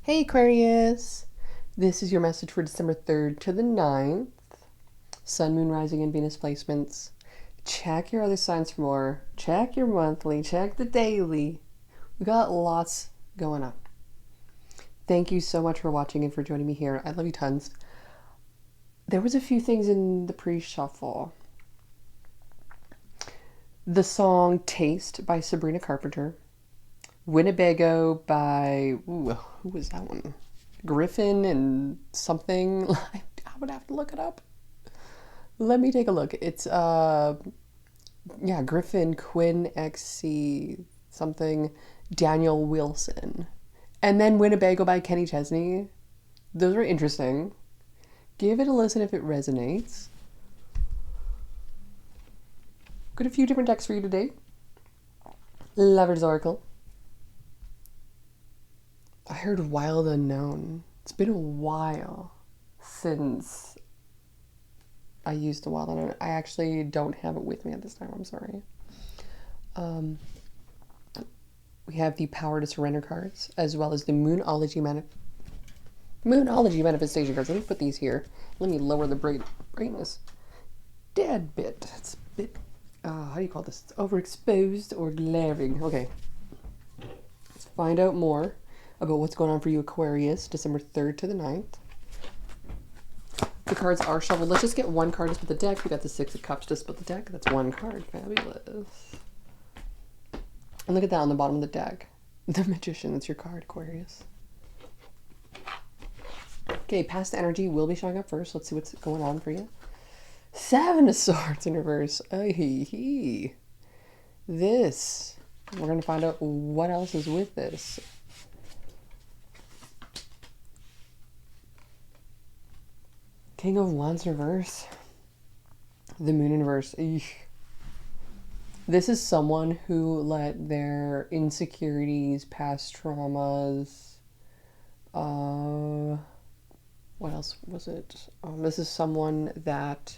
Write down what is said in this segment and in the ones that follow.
Hey Aquarius! This is your message for December 3rd to the 9th. Sun, Moon, Rising, and Venus placements. Check your other signs for more. Check your monthly. Check the daily. We got lots going on. Thank you so much for watching and for joining me here. I love you tons. There was a few things in the pre-shuffle. The song Taste by Sabrina Carpenter. Winnebago by, who was that one? Griffin and something. I would have to look it up. Let me take a look. It's Griffin, Quinn XC something, Daniel Wilson. And then Winnebago by Kenny Chesney. Those are interesting. Give it a listen if it resonates. Got a few different decks for you today. Lover's Oracle. I heard Wild Unknown. It's been a while since I used the Wild Unknown. I actually don't have it with me at this time. I'm sorry. We have the Power to Surrender cards, as well as the Moonology Manifestation cards. Let me put these here. Let me lower the brightness. Dead bit. It's a bit, how do you call this? It's overexposed or glaring. Okay. Let's find out more about what's going on for you, Aquarius, December 3rd to the 9th. The cards are shuffled. Let's just get one card to split the deck. We got the Six of Cups to split the deck. That's one card. Fabulous. And look at that on the bottom of the deck. The Magician. That's your card, Aquarius. Okay, past energy will be showing up first. Let's see what's going on for you. Seven of Swords in reverse. This. We're going to find out what else is with this. King of Wands reverse. The Moon in reverse. This is someone who let their insecurities, past traumas, what else was it? This is someone that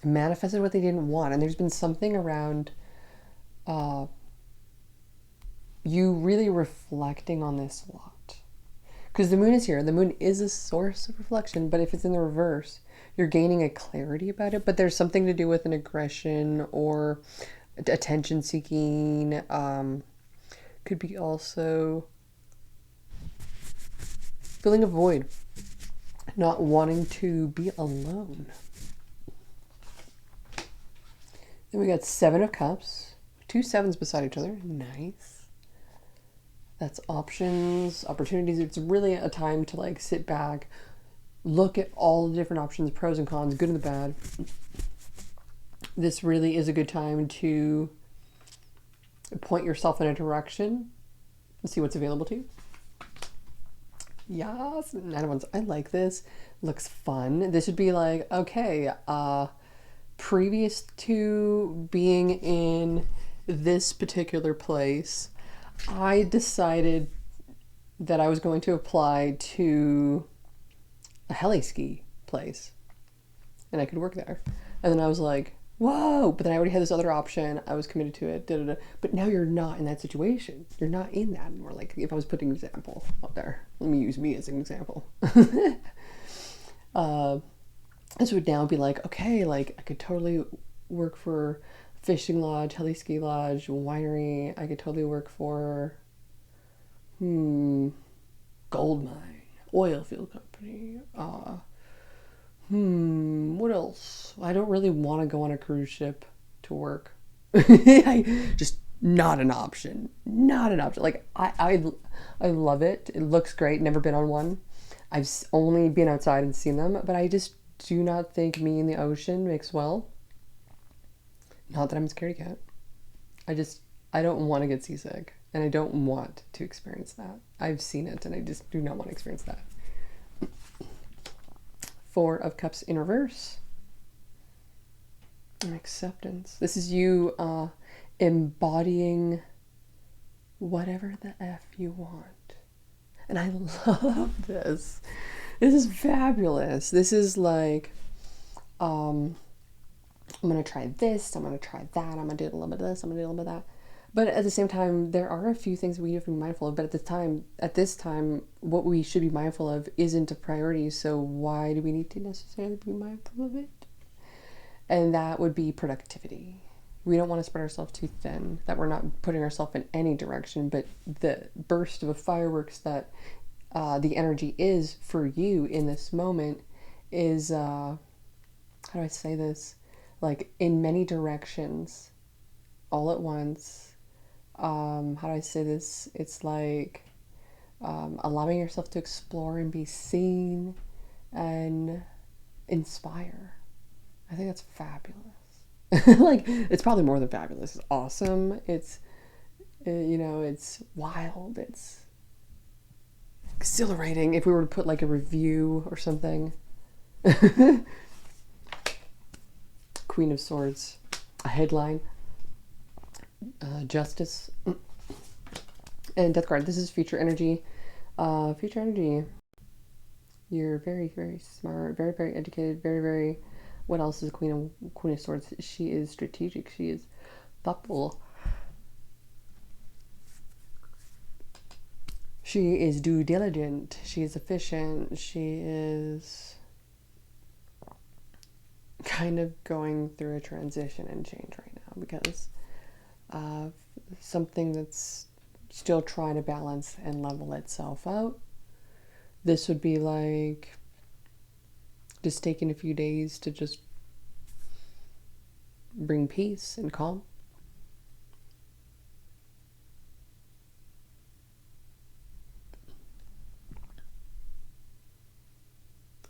manifested what they didn't want. And there's been something around you really reflecting on this a lot. Because the moon is here. The moon is a source of reflection, but if it's in the reverse, you're gaining a clarity about it. But there's something to do with an aggression or attention seeking. Could be also feeling a void, not wanting to be alone. Then we got Seven of Cups, two sevens beside each other. Nice. That's options, opportunities. It's really a time to like sit back, look at all the different options, pros and cons, good and the bad. This really is a good time to point yourself in a direction and see what's available to you. Yes, Nine of Wands. I like this. Looks fun. This would be like, okay, previous to being in this particular place, I decided that I was going to apply to a heli ski place and I could work there. And then I was like, whoa, but then I already had this other option. I was committed to it. But now you're not in that situation. You're not in that anymore. Like if I was putting an example up there, let me use me as an example. This would now be like, okay, like I could totally work for fishing lodge, heli ski lodge, winery. I could totally work for gold mine, oil field company. What else? I don't really want to go on a cruise ship to work. Just not an option. Not an option. Like I love it. It looks great. Never been on one. I've only been outside and seen them, but I just do not think me in the ocean mix well. Not that I'm a scaredy cat. I don't want to get seasick, and I don't want to experience that. I've seen it, and I just do not want to experience that. Four of Cups in reverse. And acceptance. This is you embodying whatever the F you want. And I love this. This is fabulous. This is like, I'm going to try this, I'm going to try that, I'm going to do a little bit of this, I'm going to do a little bit of that. But at the same time, there are a few things we have to be mindful of. But at this time, what we should be mindful of isn't a priority. So why do we need to necessarily be mindful of it? And that would be productivity. We don't want to spread ourselves too thin, that we're not putting ourselves in any direction. But the burst of a fireworks that the energy is for you in this moment is, how do I say this? Like in many directions, all at once. How do I say this? It's like allowing yourself to explore and be seen and inspire. I think that's fabulous. Like, it's probably more than fabulous. It's awesome. It's, it's wild. It's exhilarating. If we were to put like a review or something. Queen of Swords, a headline. Justice and Death card. This is future energy. Future energy. You're very, very smart, very, very educated, very, very. What else is Queen of Swords? She is strategic. She is thoughtful. She is due diligent. She is efficient. She is kind of going through a transition and change right now because something that's still trying to balance and level itself out. This would be like just taking a few days to just bring peace and calm.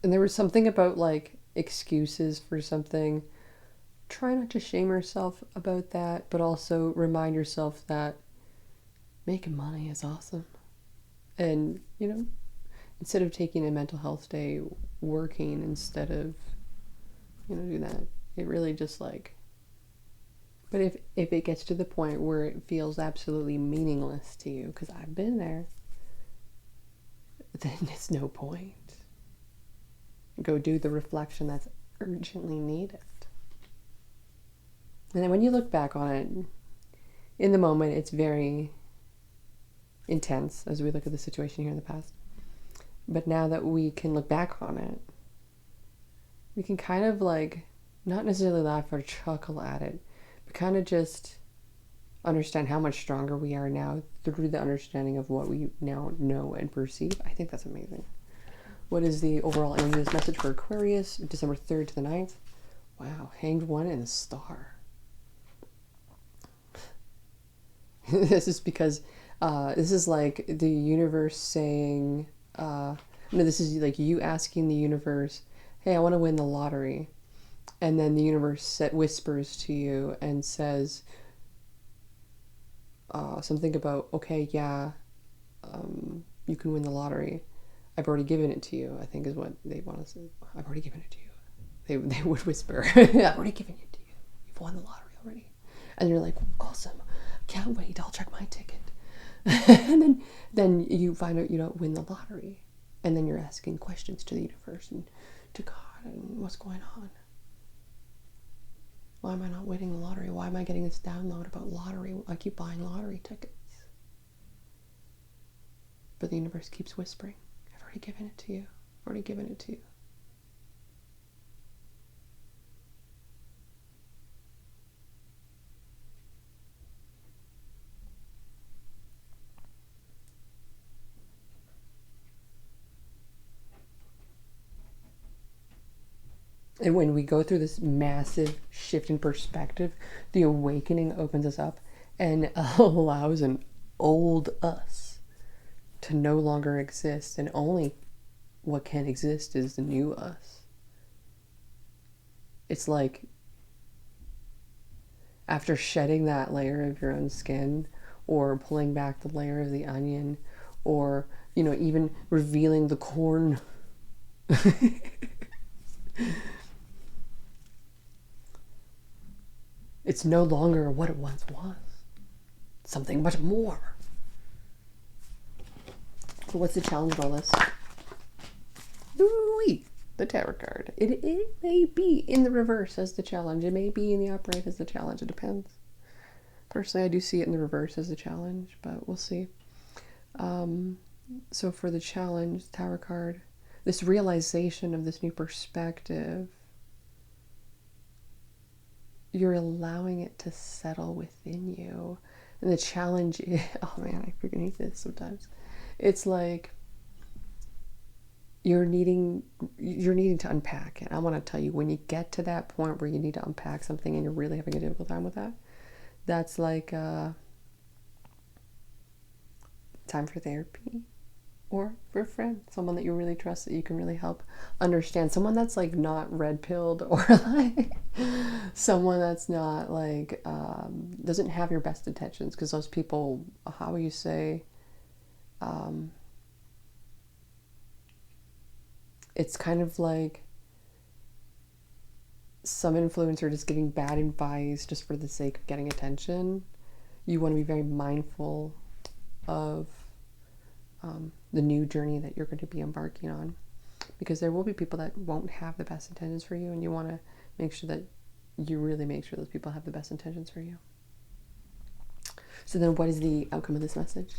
And there was something about like excuses for something. Try not to shame yourself about that, but also remind yourself that making money is awesome. And, instead of taking a mental health day, working instead of, do that. It really just like, but if it gets to the point where it feels absolutely meaningless to you, because I've been there, then it's no point. Go do the reflection that's urgently needed. And then when you look back on it, in the moment, it's very intense as we look at the situation here in the past. But now that we can look back on it, we can kind of like, not necessarily laugh or chuckle at it, but kind of just understand how much stronger we are now through the understanding of what we now know and perceive. I think that's amazing. What is the overall energy of this message for Aquarius, December 3rd to the 9th? Wow, Hanged One and a Star. This is because this is like the universe saying, this is like you asking the universe, hey, I want to win the lottery. And then the universe whispers to you and says something about, okay, yeah, you can win the lottery. I've already given it to you, I think is what they want to say. I've already given it to you. They would whisper, I've already given it to you. You've won the lottery already. And you're like, awesome. Can't wait. I'll check my ticket. And then you find out you don't win the lottery. And then you're asking questions to the universe and to God and what's going on. Why am I not winning the lottery? Why am I getting this download about lottery? I keep buying lottery tickets. But the universe keeps whispering, I've already given it to you. I've already given it to you. And when we go through this massive shift in perspective, the awakening opens us up and allows an old us to no longer exist. And only what can exist is the new us. It's like after shedding that layer of your own skin, or pulling back the layer of the onion, or, even revealing the corn. It's no longer what it once was. Something much more. So what's the challenge of all this? Ooh-wee, the tarot card. It may be in the reverse as the challenge. It may be in the upright as the challenge. It depends. Personally, I do see it in the reverse as a challenge, but we'll see. So for the challenge, Tower card, this realization of this new perspective, you're allowing it to settle within you. And the challenge is, oh man, I freaking hate this sometimes. It's like you're needing to unpack it. I want to tell you, when you get to that point where you need to unpack something and you're really having a difficult time with that, that's like time for therapy, or for a friend, someone that you really trust, that you can really help understand, someone that's like not red pilled, or like someone that's not like doesn't have your best intentions, because those people, how will you say, it's kind of like some influencer just giving bad advice just for the sake of getting attention. You want to be very mindful of the new journey that you're going to be embarking on, because there will be people that won't have the best intentions for you, and you want to make sure that you really make sure those people have the best intentions for you. So then what is the outcome of this message?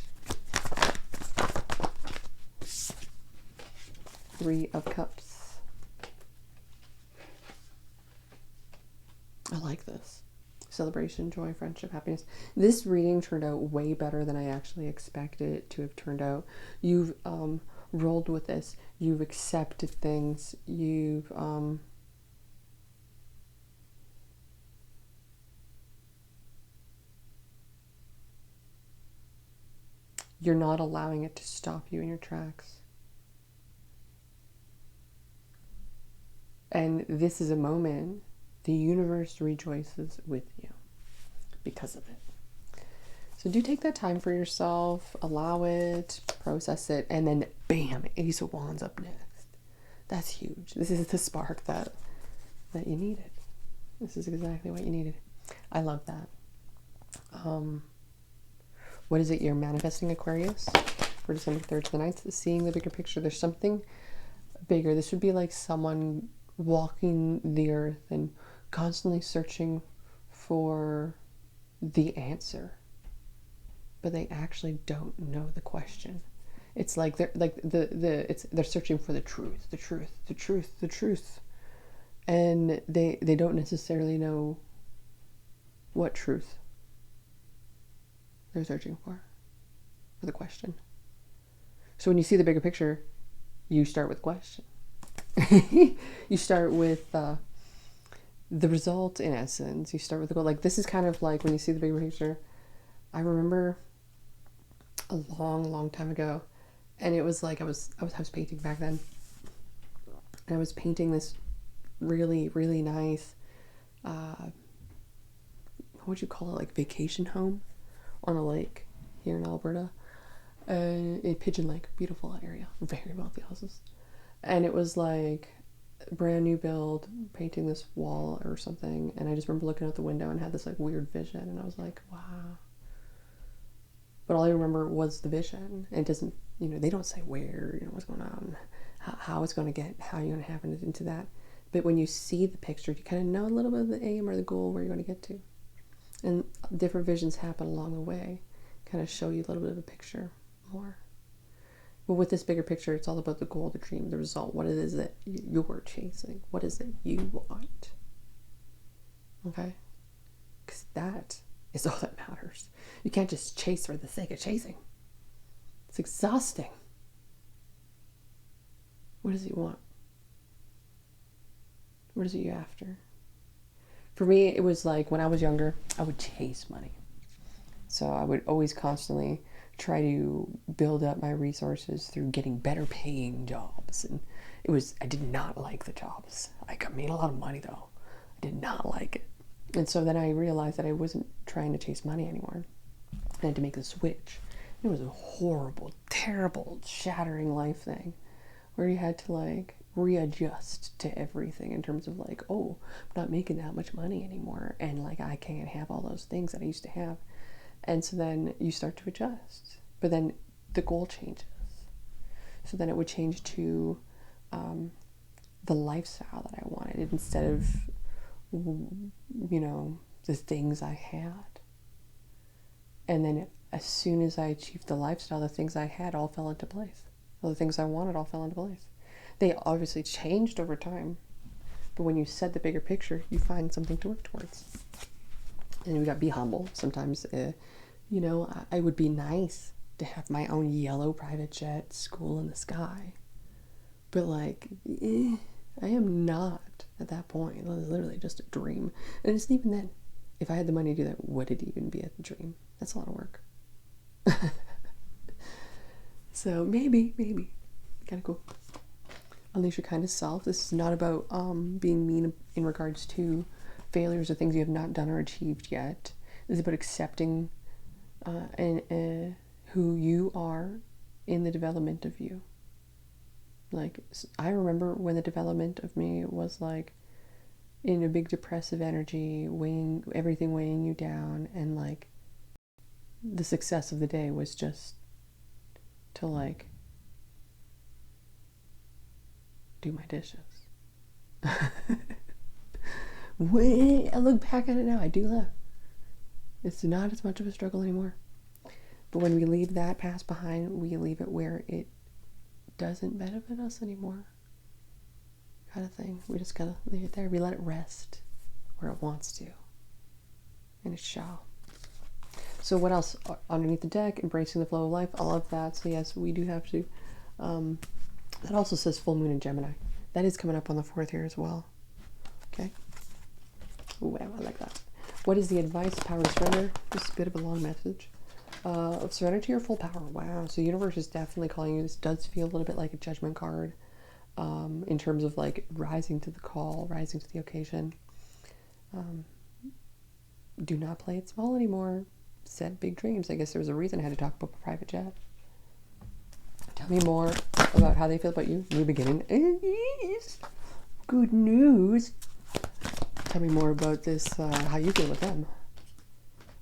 3 of Cups. I like this. Celebration, joy, friendship, happiness. This reading turned out way better than I actually expected it to have turned out. You've rolled with this. You've accepted things. You've you're not allowing it to stop you in your tracks. And this is a moment the universe rejoices with you because of it. So do take that time for yourself, allow it, process it, and then bam, Ace of Wands up next. That's huge. This is the spark that you needed. This is exactly what you needed. I love that. What is it you're manifesting, Aquarius? For December 3rd to the 9th, seeing the bigger picture. There's something bigger. This would be like someone walking the earth and constantly searching for the answer, but they actually don't know the question. It's like they're like they're searching for the truth, the truth, and they don't necessarily know what truth they're searching for the question. So when you see the bigger picture, you start with question. You start with the result, in essence. You start with the goal. Like, this is kind of like when you see the bigger picture. I remember a long time ago, and it was like I was painting back then, and I was painting this really nice what would you call it, like vacation home on a lake here in Alberta, in Pigeon Lake. Beautiful area, very wealthy houses. And it was like a brand new build, painting this wall or something. And I just remember looking out the window and had this like weird vision. And I was like, wow. But all I remember was the vision. And it doesn't, they don't say where, what's going on, how it's going to get, how you're going to happen into that. But when you see the picture, you kind of know a little bit of the aim or the goal where you're going to get to. And different visions happen along the way, kind of show you a little bit of a picture more. But with this bigger picture, it's all about the goal, the dream, the result, what it is that you're chasing, what is it you want. Okay? Because that is all that matters. You can't just chase for the sake of chasing. It's exhausting. What is it you want? What is it you're after? For me, it was like when I was younger, I would chase money. So I would always constantly try to build up my resources through getting better paying jobs. And I did not like the jobs. I made a lot of money though. I did not like it. And so then I realized that I wasn't trying to chase money anymore. I had to make the switch. It was a horrible, terrible, shattering life thing where you had to like readjust to everything in terms of like, oh, I'm not making that much money anymore. And like, I can't have all those things that I used to have. And so then you start to adjust. But then the goal changes. So then it would change to the lifestyle that I wanted instead of, the things I had. And then as soon as I achieved the lifestyle, the things I had all fell into place. All the things I wanted all fell into place. They obviously changed over time, but when you set the bigger picture, you find something to work towards. And you got to be humble. Sometimes, you know, I would be nice to have my own yellow private jet, school in the sky. But like, I am not at that point. It was literally just a dream. And it's even then, if I had the money to do that, would it even be a dream? That's a lot of work. So maybe, kind of cool. Unleash your kind of self. This is not about being mean in regards to failures or things you have not done or achieved yet. This is about accepting who you are in the development of you. Like, I remember when the development of me was like in a big depressive energy, everything weighing you down, and like the success of the day was just to like do my dishes. When I look back at it now, I do laugh. It's not as much of a struggle anymore. But when we leave that past behind, we leave it where it doesn't benefit us anymore. Kind of thing. We just gotta leave it there. We let it rest where it wants to. And it shall. So what else? Underneath the deck, embracing the flow of life. I love that. So yes, we do have to. That also says full moon in Gemini. That is coming up on the 4th here as well. Okay. Ooh, wow, I like that. What is the advice? Power to surrender. Just a bit of a long message. Surrender to your full power. Wow. So the universe is definitely calling you. This does feel a little bit like a judgment card. In terms of like rising to the call, rising to the occasion. Do not play it small anymore. Set big dreams. I guess there was a reason I had to talk about the private jet. Tell me more about how they feel about you. New beginning. Good news. Tell me more about this, how you feel with them.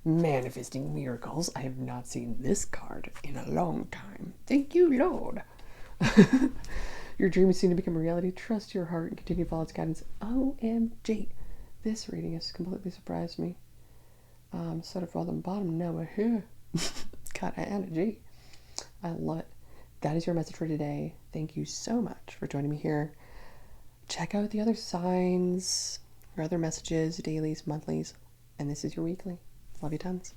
Manifesting miracles. I have not seen this card in a long time. Thank you, Lord. Your dream is soon to become a reality. Trust your heart and continue to follow its guidance. OMG. This reading has completely surprised me. Sort of from the bottom, now we're here. Got energy. I love it. That is your message for today. Thank you so much for joining me here. Check out the other signs, your other messages, dailies, monthlies, and this is your weekly. Love you tons.